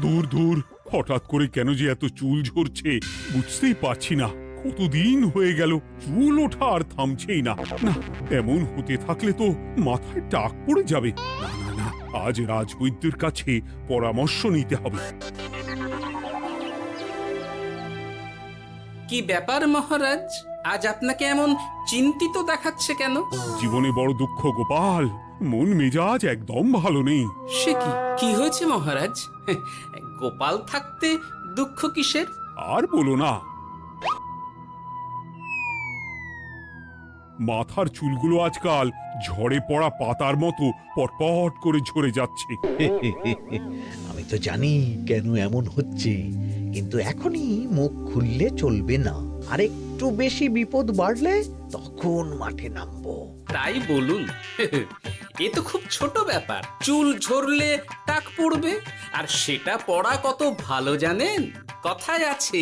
দূর দূর, হঠাৎ করে কেন যে এত চুল ঝরছে বুঝতেই পারছি না। কতদিন হয়ে গেল চুল ওঠা আর থামছেই না। না, এমন হতে থাকলে তো মাথায় টাক পড়ে যাবে। না না না, আজ রাজবৈদ্যের কাছে পরামর্শ নিতে হবে। কি ব্যাপার মহারাজ, আজ আপনাকে এমন চিন্তিত দেখাচ্ছে কেন? জীবনে বড় দুঃখ গোপাল, মন মেজাজ একদম ভালো নেই। সে কি, কি হয়েছে মহারাজ? গোপাল থাকতে দুঃখ কিসের? আর বলো না, মাথার চুলগুলো আজকাল ঝড়ে পড়া পাতার মতো পটপট করে ঝরে যাচ্ছে। আমি তো জানি কেন এমন হচ্ছে, কিন্তু এখনই মুখ খুললে চলবে না। আর একটু বেশি বিপদ বাড়লে তখন মাঠে নামবো। তাই বলুন। এ তো খুব ছোট ব্যাপার, চুল ঝরলে টাক পড়বে, আর সেটা পড়া কত ভালো জানেন? কথায় আছে,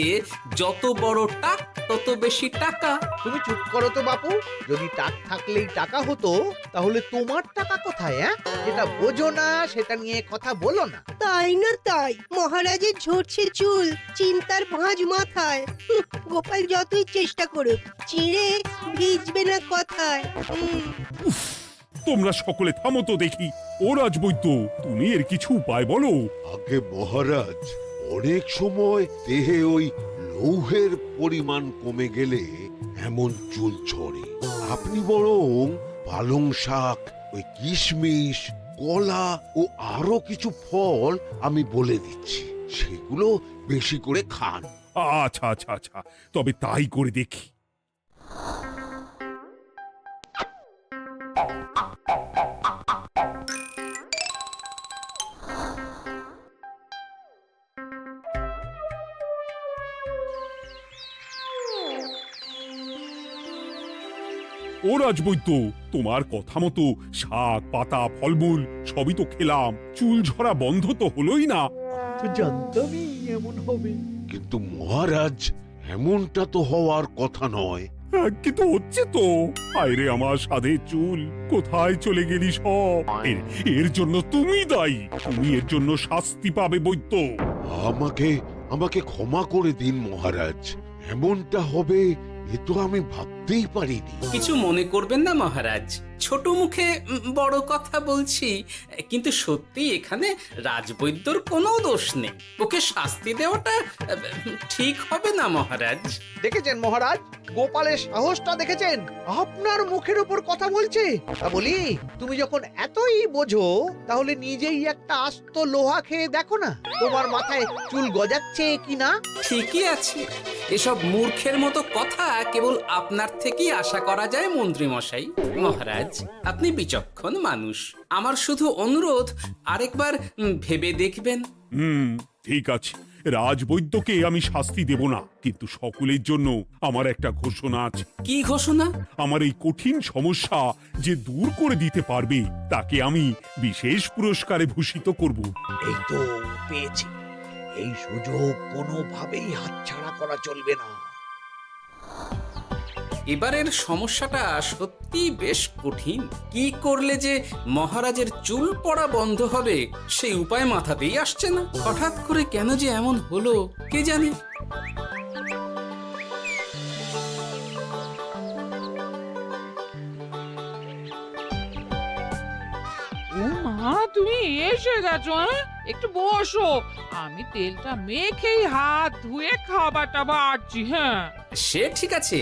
যত বড় টাক তত বেশি টাকা। তুমি চুপ করো তো বাপু। যদি টাক থাকলেই টাকা হতো, তাহলে তোমার টাকা কোথায়? যেটা বোঝো না সেটা নিয়ে কথা বলো না। তাই না তাই, মহারাজের ঝরছে চুল, চিন্তার ভাঁজ মাথায়। গোপাল যতই চেষ্টা করুক, চিড়ে ভিজবে না কথায়। উফ, তোমরা সকলে থামো তো দেখি। ও রাজবৈদ্য, তুমি এর কিছু উপায় বলো। আগে মহারাজ, অনেক সময় দেহে ওই লৌহের পরিমাণ কমে গেলে এমন চুল ঝরে। আপনি বরং পালং শাক, ওই কিশমিশ, কলা ও আরো কিছু ফল আমি বলে দিচ্ছি, সেগুলো বেশি করে খান। আচ্ছা আচ্ছা আচ্ছা, তবে তাই করে দেখি। ও রাজবৈদ্য, তোমার কথা মতো শাক পাতা ফলমূল সবই তো খেলাম, চুল ঝরা বন্ধ তো হলোই না। তো জানতামই এমন হবে। কিন্তু মহারাজ, এমনটা তো হওয়ার কথা নয়। কিন্তু হচ্ছে তো। আরে আমার সাধের চুল, কোথায় চলে গেলি সব? এর জন্য তুমি দায়ী, তুমি এর জন্য শাস্তি পাবে বৈদ্য। আমাকে আমাকে ক্ষমা করে দিন মহারাজ, এমনটা হবে এ তো আমি ভাবতেই পারিনি। কিছু মনে করবেন না মহারাজ, ছোট মুখে বড় কথা বলছি, কিন্তু সত্যি এখানে রাজবৈদ্যর কোনো দোষ নেই। ওকে শাস্তি দেওয়াটা ঠিক হবে না মহারাজ। দেখেছেন মহারাজ, গোপালের সাহসটা দেখেছেন? আপনার মুখের উপর কথা বলছে। তা বলি, তুমি যখন এতই বোঝো, তাহলে নিজেই একটা আস্ত লোহা খেয়ে দেখো না, তোমার মাথায় চুল গজাচ্ছে কিনা। ঠিকই আছে, এসব মূর্খের মতো কথা কেবল আপনার থেকেই আশা করা যায় মন্ত্রী মশাই। মহারাজ, আপনি বিচক্ষণ মানুষ, আমার শুধু অনুরোধ, আরেকবার ভেবে দেখবেন। ঠিক আছে, রাজবৈদ্যকে আমি শাস্তি দেব না, কিন্তু সকলের জন্য আমার একটা ঘোষণা আছে। কি ঘোষণা? আমার এই কঠিন সমস্যা যে দূর করে দিতে পারবে, তাকে আমি বিশেষ পুরস্কারে ভূষিত করব। এই তো পেয়েছি, এই সুযোগ কোনোভাবেই হাতছাড়া করা চলবে না। এবারের সমস্যাটা সত্যি বেশ কঠিন। কি করলে যে মহারাজের চুল পড়া বন্ধ হবে সেই উপায় মাথাতেই আসছে না। হঠাৎ করে কেন যে এমন হলো কে জানে। ও মা, তুমি এসে গেছো? একটু বসো, আমি তেলটা মেখেই হাত ধুয়ে খাবারটা বাড়ছি। হ্যাঁ, সে ঠিক আছে,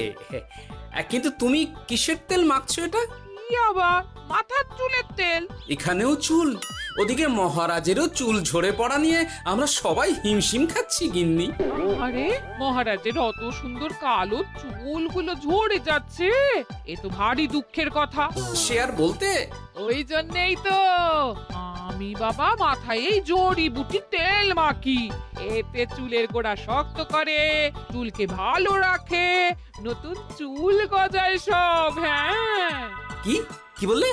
কিন্তু তুমি কিসের তেল মাখছো এটা? কি আবার মাথার চুলের তেল? এখানেও চুল, ওদিকে মহারাজেরও চুল ঝরে পড়া নিয়ে আমরা সবাই হিমশিম খাচ্ছি গিন্নি। আরে, মহারাজের অত সুন্দর কালো চুলগুলো ঝরে যাচ্ছে, এ তো ভারী দুঃখের কথা। সে আর বলতে, ওই জন্যেই তো আমি বাবা মাথায় এই জড়িবুটি তেল মাখি। এতে চুলের গোড়া শক্ত করে, চুলকে ভালো রাখে, নতুন চুল গজায় সব। হ্যাঁ, কি কি বললে?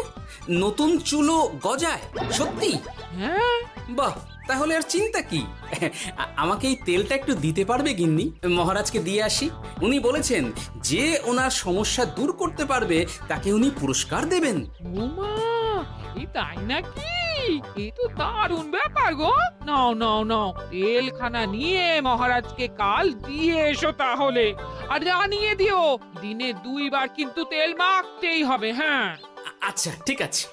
নতুন চুলও গজায়? সত্যি? হ্যাঁ, বাহ, তাহলে আর চিন্তা কি? আমাকে এই তেলটা একটু দিতে পারবে গিন্নি? মহারাজকে দিয়ে আসি। উনি বলেছেন যে ওনার সমস্যা দূর করতে পারবে তাকে উনি পুরস্কার দেবেন। ওমা, এই তাই নাকি? এই তো দারুণ ব্যাপার গো। নাও নাও নাও, তেলখানা নিয়ে মহারাজকে কাল দিয়ে এসো তাহলে। আর জানিয়ে দিও, দিনে 2 বার কিন্তু তেল মাখতেই হবে। হ্যাঁ, আচ্ছা, ঠিক আছে।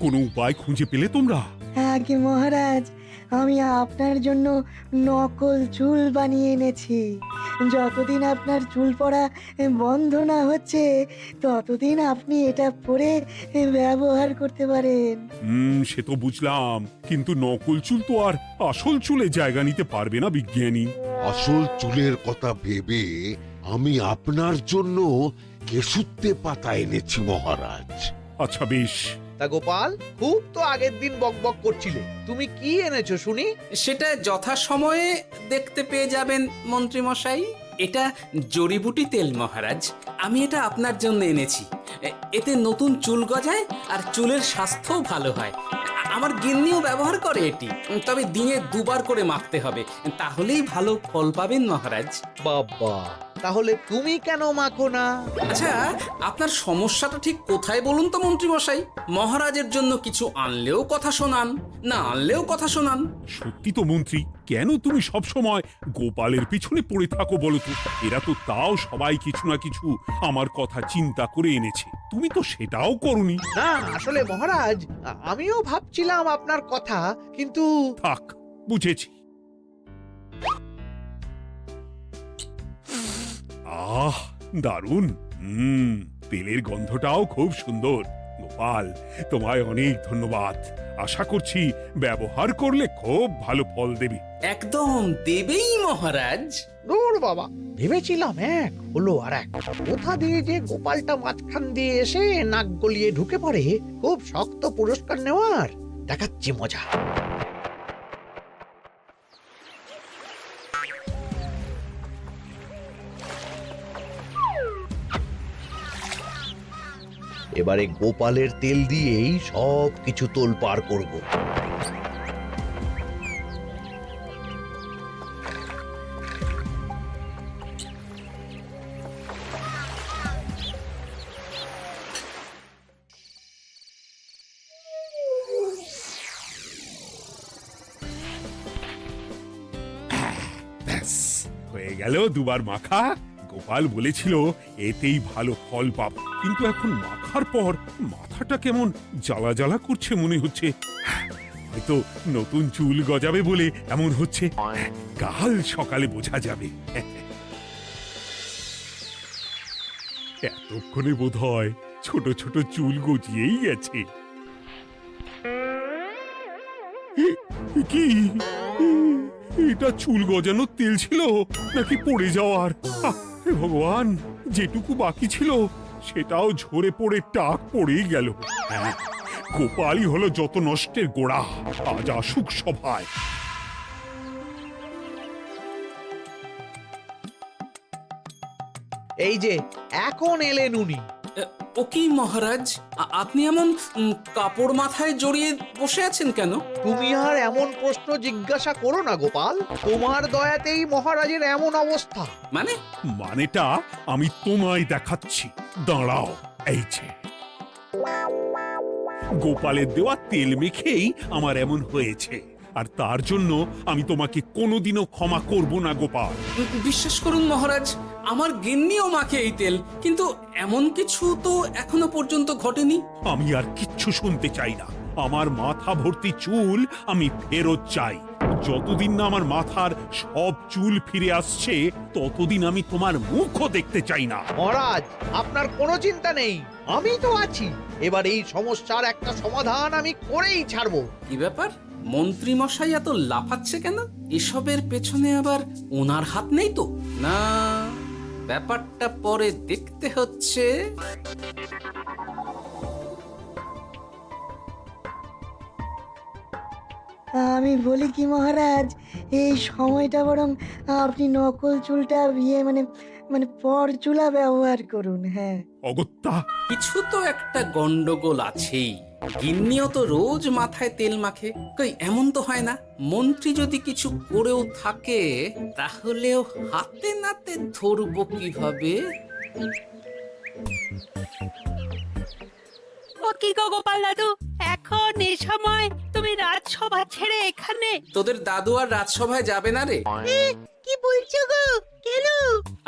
কোনো উপায় খুঁজে পেলে তোমরা? আগে মহারাজ, আমি আপনার জন্য নকল চুল বানিয়ে এনেছি। যতদিন আপনার চুল পড়া বন্ধ না হচ্ছে ততদিন আপনি এটা পরে ব্যবহার করতে পারেন। সে তো বুঝলাম, কিন্তু নকল চুল তো আর আসল চুলে জায়গা নিতে পারবে না বিজ্ঞানী। আসল চুলের কথা ভেবে আমি আপনার জন্য কেশুত্তে পাতা এনেছি মহারাজ। আচ্ছা বেশ। তা গোপাল, খুব তো আগের দিন বকবক করছিলে, তুমি কি এনেছো শুনি? সেটা যথাসময়ে দেখতে পেয়ে যাবেন মন্ত্রী মশাই। এটা জড়িবুটি তেল মহারাজ। আমি এটা আপনার জন্য এনেছি। এতে নতুন চুল গজায় আর চুলের স্বাস্থ্যও ভালো হয়। আমার গিন্নিও ব্যবহার করে এটি, তবে দিনে 2 বার করে মাখতে হবে, তাহলেই ভালো ফল পাবেন মহারাজ। বাবা, তাহলে তুমি কেন মাখো না? আচ্ছা, আপনার সমস্যাটা ঠিক কোথায় বলুন তো মন্ত্রী মশাই? মহারাজের জন্য কিছু আনলেও কথা শোনান, না আনলেও কথা শোনান। সত্যি তো মন্ত্রী, কেন তুমি সব সময় গোপালের পিছনে পড়ে থাকো বলো তো? এরা তো তাও সবাই কিছু না কিছু আমার কথা চিন্তা করে এনেছে, তুমি তো সেটাও করনি। না, আসলে মহারাজ, আমিও ভাবছিলাম আপনার কথা, কিন্তু থাক, বুঝেছি। আহ, দারুণ। তেলের গন্ধটাও খুব সুন্দর। গোপাল, তোমায় অনেক ধন্যবাদ। আশা করছি ব্যবহার করলে খুব ভালো ফল দেবে। একদম দেবেই মহারাজ। দূর বাবা, ভেবেছিলাম এক হলো আর এক। কোথা দিয়ে যে গোপালটা মাঝখান দিয়ে এসে নাক গলিয়ে ঢুকে পড়ে, খুব শক্ত পুরস্কার নেওয়ার। দেখাচ্ছি মজা। এবারে গোপালের তেল দিয়েই সব কিছু তোলপাড় করব। ব্যাস, হয়ে গেল 2 বার মাখা। গোপাল বলেছিল এতেই ভালো ফল পাব, কিন্তু এখন মাখার পর মাথাটা কেমন জ্বালা জ্বালা করছে মনে হচ্ছে। হয়তো নতুন চুল গজাবে বলে এমন হচ্ছে। কাল সকালে বোঝা যাবে। এতক্ষণে বোধহয় ছোট ছোট চুল গজিয়েই গেছে। কি এটা চুল গজানোর তেল ছিল নাকি পড়ে যাওয়ার? হে ভগবান, যেটুকু বাকি ছিল সেটাও ঝরে পড়ে টাক পড়েই গেল। হ্যাঁ, গোপালই হলো যত নষ্টের গোড়া। আজ আসুক সভায়। এই যে এখন এলেন উনি। ও কি মহারাজ, আপনি এমন কাপড় মাথায় জড়িয়ে বসে আছেন কেন? তুমি আর এমন প্রশ্ন জিজ্ঞাসা করো না গোপাল, তোমার দয়াতেই মহারাজের এমন অবস্থা। মানে? মানেটা আমি তোমায় দেখাচ্ছি, দাঁড়াও। এই যে গোপালের দেওয়া তেল মেখেই আমার এমন হয়েছে, আর তার জন্য আমি তোমাকে কোনোদিনও ক্ষমা করব না গোপাল। বিশ্বাস করুন মহারাজ, আমার গিন্নিও মাখে এই তেল, কিন্তু এমন কিছু তো এখনো পর্যন্ত ঘটেনি। আমি আর কিচ্ছু শুনতে চাই না। আমার মাথা ভর্তি চুল আমি ফেরত চাই। যতদিন না আমার মাথার সব চুল ফিরে আসছে ততদিন আমি তোমার মুখও দেখতে চাই না। মহারাজ, আপনার কোনো চিন্তা নেই, আমি তো আছি। এবার এই সমস্যার একটা সমাধান আমি করেই ছাড়বো। কি ব্যাপার, মন্ত্রী মশাই এত লাফাচ্ছে কেন? এসবের পেছনে আবার ওনার হাত নেই তো? না, ব্যাপারটা পরে দেখতে হচ্ছে। আমি বলি কি মহারাজ, এই সময়টা বরং আপনি নকল চুলটা মানে মানে পরচুলা ব্যবহার করুন। হ্যাঁ, অগত্যা, কিছু তো একটা গন্ডগোল আছেই। গিন্নিও তো রোজ মাথায় তেল মাখে, কই এমন তো হয় না। মন্ত্রী যদি কিছু করেও থাকে তাহলেও হাতে নাতে ধরবো কিভাবে? ও কি গো গোপাল দাদু, এখন এই সময় তুমি রাজসভা ছেড়ে এখানে? তোদের দাদু আর রাজসভায় যাবে না রে? কি বলছো গো? কেন?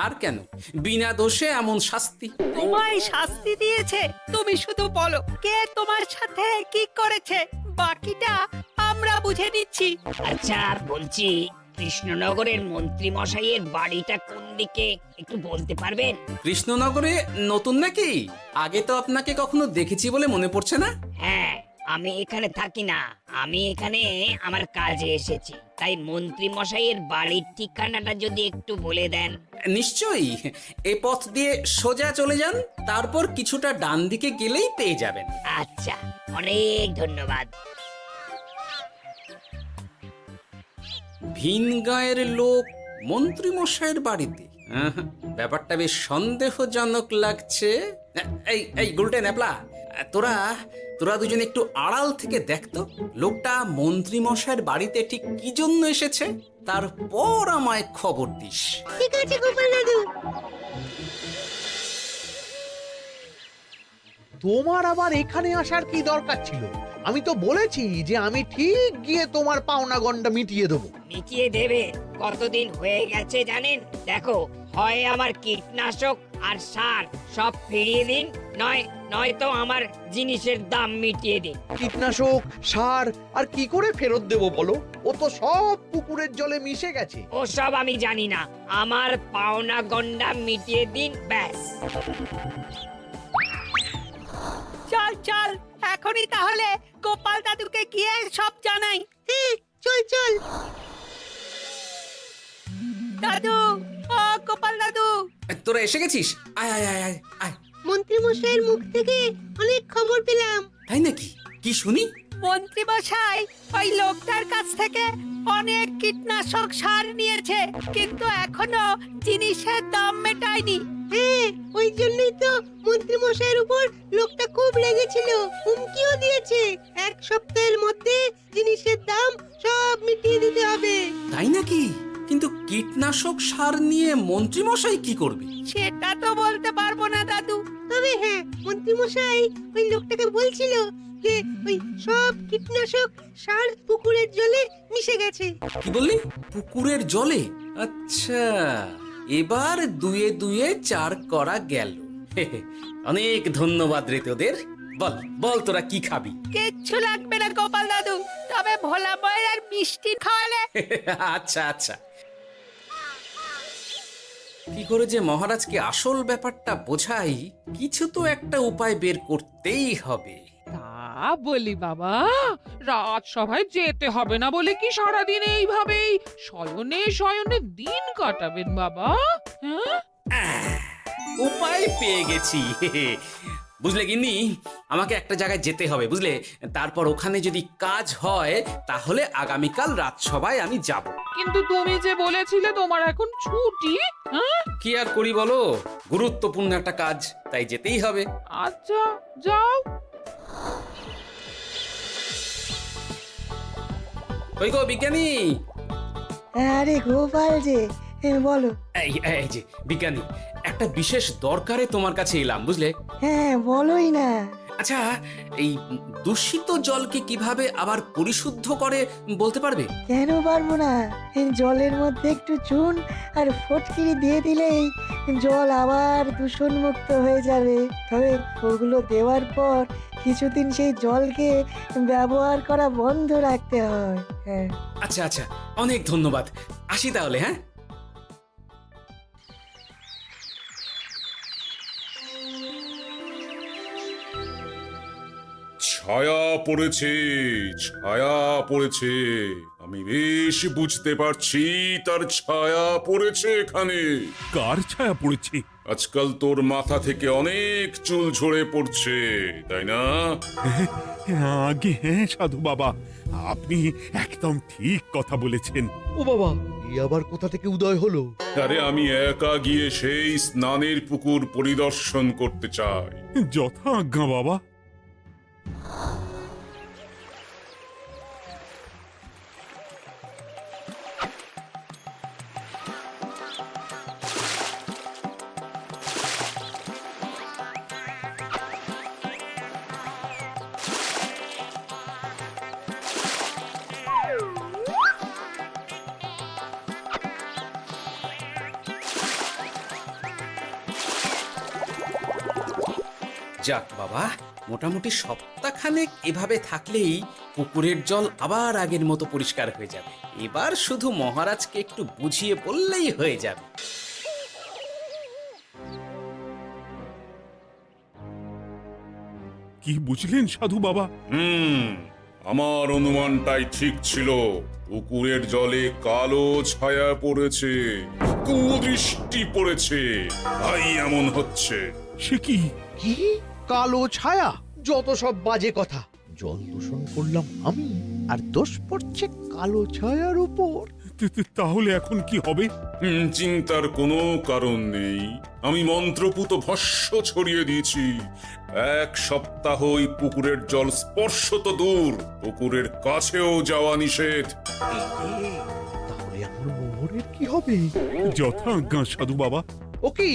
আর কেন, বিনা দোষে এমন শাস্তি। তোমায় শাস্তি দিয়েছে, তুমি শুধু বলো কে তোমার সাথে কি করেছে, বাকিটা আমরা বুঝে নিচ্ছি। আচ্ছা বলছি, কৃষ্ণনগরের মন্ত্রী মশাইয়ের বাড়িটা কোন দিকে একটু বলতে পারবেন? কৃষ্ণনগরে নতুন নাকি? আগে তো আপনাকে কখনো দেখেছি বলে মনে পড়ছে না। হ্যাঁ, আমি এখানে থাকি না, আমি এখানে আমার কাজে এসেছি, তাই মন্ত্রী মশাইয়ের বাড়ির ঠিকানাটা যদি একটু বলে দেন। নিশ্চয়ই, এ পথ দিয়ে সোজা চলে যান, তারপর কিছুটা ডান দিকে গেলেই পেয়ে যাবেন। আচ্ছা, অনেক ধন্যবাদ। ভিন গাঁয়ের লোক মন্ত্রী মশাইয়ের বাড়িতে? ব্যাপারটা বেশ সন্দেহজনক লাগছে। এই এই গুলটে ন্যাপলা, তোরা তোরা দুজন একটু আড়াল থেকে দেখতো লোকটা মন্ত্রী মশাইয়ের বাড়িতে ঠিক কি জন্য এসেছে, তারপর আমায় খবর দিস। ঠিক আছে গোপাল দাদু। তোমার আবার এখানে আসার কি দরকার ছিল? আমি তো বলেছি যে আমি ঠিক গিয়ে তোমার পাওনা গন্ডা মিটিয়ে দেবো। মিটিয়ে দেবে? কতদিন হয়ে গেছে জানেন? দেখো, হয় আমার কীটনাশক আর সার সব ফিরিয়ে দিন, নয়তো আমার জিনিসের দাম মিটিয়ে দিন। কীটনাশক, সার আর কি করে ফেরত দেবো বলো? ও তো সব পুকুরের জলে মিশে গেছে। ওসব আমি জানি না, আমার পাওনা গন্ডা মিটিয়ে দিন, ব্যাস। চল চল, এখনই তাহলে গোপাল দাদুকে গিয়ে সব জানাই। হ্যাঁ, চল চল। দাদু, ও গোপাল দাদু। তোরা এসে গেছিস? আয় আয় আয় আয় আয়। মন্ত্রী মশাইয়ের মুখ থেকে অনেক খবর পেলাম। তাই নাকি? কি শুনি? মন্ত্রী মশাই ওই লোকটার কাছ থেকে অনেক কীটনাশক সার নিয়েছে, কিন্তু এখনো জিনিসের দাম মেটায়নি। হ্যাঁ, ওই জন্যই তো মন্ত্রী মশাইয়ের উপর লোকটা খুব রেগেছিল, হুমকিও দিয়েছে 1 সপ্তাহের মধ্যে জিনিসের দাম সব মিটিয়ে দিতে হবে। তাই নাকি? কিন্তু কীটনাশক সার নিয়ে মন্ত্রী মশাই কি করবে? সেটা তো বলতে পারবো না দাদু। তবে হ্যাঁ, মন্ত্রী মশাই ওই লোকটাকে বলছিল যে ওই সব কীটনাশক সার পুকুরের জলে মিশে গেছে। কি বললি? পুকুরের জলে? আচ্ছা, এবার দুয়ে দুয়ে 4 করা গেল। অনেক ধন্যবাদ রে তোদের। বল বল, তোরা কি খাবি? কিচ্ছু লাগবে না গোপাল দাদু, তবে ভোলা বয়ের আর মিষ্টি খাওয়ালে। আচ্ছা আচ্ছা। কি করে যে মহারাজকে আসল ব্যাপারটা বোঝাই, কিছু তো একটা উপায় বের করতেই হবে। তা বলি বাবা, রাজসভায় যেতে হবে না বলে কি সারাদিন এইভাবেই শয়নে শয়নে দিন কাটাবেন বাবা? হ্যাঁ, উপায় পেয়ে গেছি। বুঝলে গিন্নি, আমাকে একটা জায়গায় যেতে হবে, বুঝলে? তারপর ওখানে যদি কাজ হয় তাহলে আগামীকাল রাজসভায় আমি যাব। কিন্তু তুমি যে বলেছিলে তোমার এখন ছুটি। হ্যাঁ, কি আর করি বলো, গুরুত্বপূর্ণ একটা কাজ, তাই যেতেই হবে। আচ্ছা যাও। ওই গো বিজ্ঞানী, আরে গোপাল যে, বলো। এই এই যে বিজ্ঞানী, একটা বিশেষ দরকারে তোমার কাছে এলাম, বুঝলে? হ্যাঁ, বলোই না। আচ্ছা, এই দূষিত জলকে কিভাবে আবার পরিশুদ্ধ করে বলতে পারবে? কেন পারবো না? জলের মধ্যে একটু চুন আর ফটকিরি দিয়ে দিলেই জল আবার দূষণমুক্ত হয়ে যাবে। তবে ওগুলো দেওয়ার পর কিছুদিন সেই জলকে ব্যবহার করা বন্ধ রাখতে হয়। হ্যাঁ। আচ্ছা আচ্ছা, অনেক ধন্যবাদ, আসি তাহলে। হ্যাঁ, ছায়া পড়েছে, ছায়া পড়েছে। আমি বেশ বুঝতে পারছি তার ছায়া পড়েছে এখানে। কার ছায়া পড়েছে? আজকাল তোর মাথা থেকে অনেক চুল ঝরে পড়ছে, তাই না? আগে হ্যাঁ সাধু বাবা, আপনি একদম ঠিক কথা বলেছেন। ও বাবা, এই আবার কোথা থেকে উদয় হলো? আরে আমি একা গিয়ে সেই স্নানের পুকুর পরিদর্শন করতে চাই। যথা আজ্ঞা বাবা। যাক বাবা, মোটামুটি সপ্তাহখানেক এভাবে থাকলেই পুকুরের জল আবার আগের মতো পরিষ্কার হয়ে যাবে। এবার শুধু মহারাজকে একটু বুঝিয়ে বললেই হয়ে যাবে। কি বুঝলেন সাধু বাবা? আমার অনুমানটাই ঠিক ছিল। পুকুরের জলে কালো ছায়া পড়েছে, কুদৃষ্টি পড়েছে, তাই এমন হচ্ছে। সে কি? কি কালো ছায়া? যত সব বাজে কথা। জল দূষণ করলাম আমি, আর দোষ পড়ছে কালো ছায়ার উপর। তাহলে এখন কি হবে? চিন্তার কোনো কারণ নেই। আমি মন্ত্রপুত ভস্য ছড়িয়ে দিয়েছি। 1 সপ্তাহ ওই পুকুরের জল স্পর্শ তো দূর, পুকুরের কাছেও যাওয়া নিষেধ। তাহলে আমার মোহরের কি হবে? যথা আজ্ঞা সাধু বাবা। ও কি,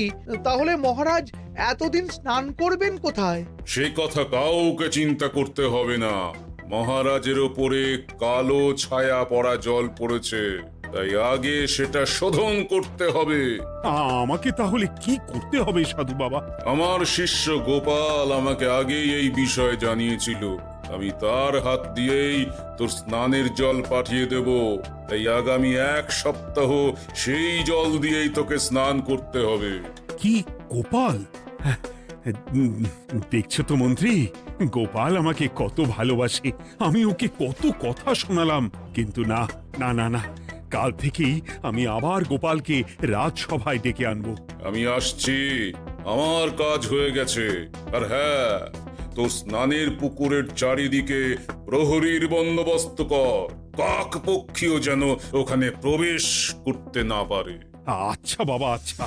তাহলে মহারাজ এতদিন স্নান করবেন কোথায়? সে কথা কাউকে চিন্তা করতে হবে না। মহারাজের ওপরে কালো ছায়া পড়া জল পড়েছে, তাই আগে সেটা শোধন করতে হবে। আমাকে তাহলে কি করতে হবে সাধু বাবা? আমার শিষ্য গোপাল আমাকে আগেই এই বিষয় জানিয়েছিল। আমি তার হাত দিয়েই তোর স্নানের জল পাঠিয়ে দেব। তাই আগামী 1 সপ্তাহ সেই জল দিয়েই তোকে স্নান করতে হবে। কি গোপাল? দেখছো তো মন্ত্রী, গোপাল আমাকে কত ভালোবাসে। আমি ওকে কত কথা শোনালাম, কিন্তু না না না না, কাল থেকেই আমি আবার গোপালকে রাজসভায় ডেকে আনবো। আমি আসছি, আমার কাজ হয়ে গেছে। আর হ্যাঁ, তোর স্নানের পুকুরের চারিদিকে প্রহরীর বন্দোবস্ত কর। কাক পক্ষীও যেন ওখানে প্রবেশ করতে না পারে। আচ্ছা বাবা, আচ্ছা।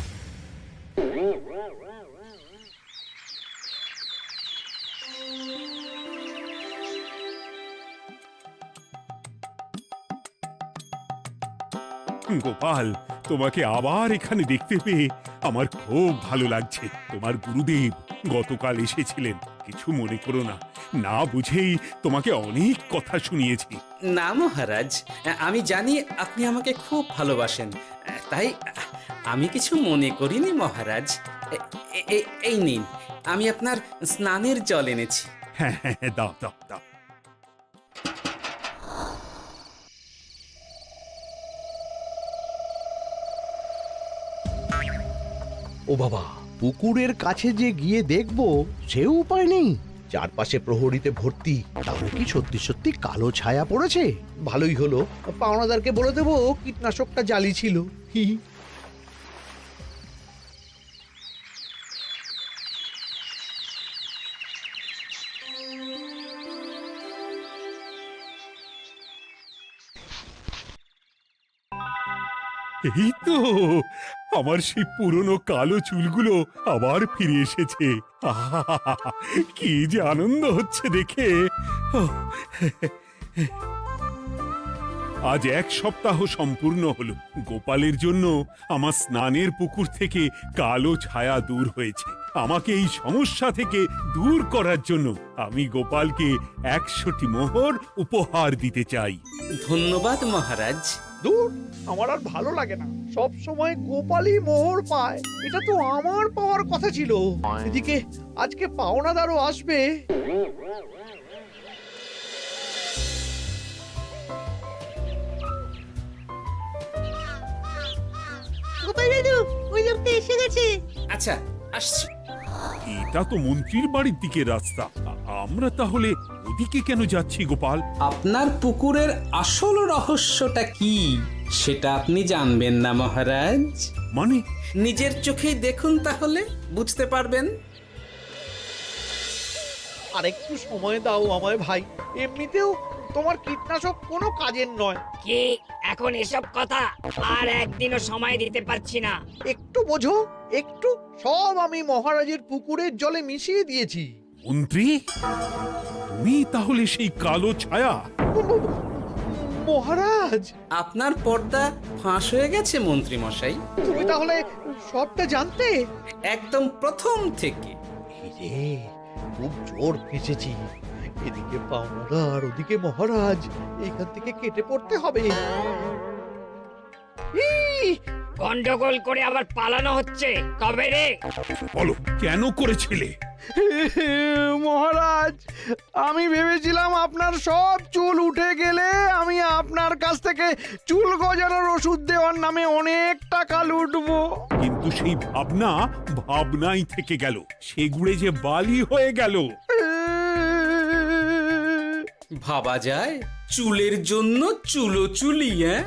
গোপাল, তোমাকে আবার এখানে দেখতে পেয়ে আমার খুব ভালো লাগছে। তোমার গুরুদেব গতকাল এসেছিলেন, কিছু মনে করো না। না বুঝেই তোমাকে অনেক কথা শুনিয়েছি। না মহারাজ, আমি জানি আপনি আমাকে খুব ভালোবাসেন, তাই আমি কিছু মনে করিনি মহারাজ। এই নিন, আমি আপনার স্নানের জল এনেছি। হ্যাঁ হ্যাঁ হ্যাঁ, দাও দাও দাও। ও বাবা, পুকুরের কাছে যে গিয়ে দেখবো সে উপায় নেই। চারপাশে প্রহরীতে ভর্তি। তাহলে কি সত্যি সত্যি কালো ছায়া পড়েছে? ভালোই হলো, পাওনাদারকে বলে দেবো কীটনাশকটা জালি ছিল। হি হি। এই তো আমার সেই পুরনো কালো চুলগুলো আবার ফিরে এসেছে। আহা, কি যে আনন্দ হচ্ছে দেখে। আজ 1 সপ্তাহ সম্পূর্ণ হলো। গোপালের জন্য আমার স্নানের পুকুর থেকে কালো ছায়া দূর হয়েছে। আমাকে এই সমস্যা থেকে দূর করার জন্য আমি গোপালকে 100টি মোহর উপহার দিতে চাই। ধন্যবাদ মহারাজ। দূর, আমার আর ভালো লাগে না। সব সময় গোপালই মোহর পায়, এটা তো আমার পাওয়ার কথা ছিল। এদিকে আজকে পাওনাদারও আসবে। গোপাল দাদু, ওই লোকটা এসে গেছে। আচ্ছা, আসছি। এটা তো মন্ত্রীর বাড়ির দিকে রাস্তা। আমরা তাহলে এদিকে কেন যাচ্ছি গোপাল? আপনার পুকুরের আসল রহস্যটা কি সেটা আপনি জানবেন না মহারাজ? মানে নিজের চোখেই দেখুন, তাহলে বুঝতে পারবেন। আর একটু সময় দাও আমায় ভাই, এমনিতেও তোমার কীটনাশক কোনো কাজের নয়। কি এখন এসব কথা? আর একদিনও সময় দিতে পারছি না। একটু বোঝো, একটু। সব আমি মহারাজের পুকুরের জলে মিশিয়ে দিয়েছি। মন্ত্রী, তুমি তাহলে সেই কালো ছায়া? মহারাজ, আপনার পর্দা ফাঁস হয়ে গেছে মন্ত্রী মশাই। তুমি তাহলে সবটা জানতে? একদম প্রথম থেকে। রে, খুব জোর ফেঁসেছি। এদিকে পাওনা আর ওদিকে মহারাজ, এখান থেকে কেটে পড়তে হবে। ই! গন্ডগোল করে আবার পালানো হচ্ছে তবে রে। বলো, কেন করেছিলে? মহারাজ, আমি ভেবেছিলাম আপনার সব চুল উঠে গেলে আমি আপনার কাছ থেকে চুল গজানোর ওষুধ দেওয়ার নামে অনেক টাকা লুটবো। কিন্তু সেই ভাবনা ভাবনাই থেকে গেল, সেগুড়ে যে বালি হয়ে গেল। ভাবা যায় চুলের জন্য চুলো চুলি, হ্যাঁ?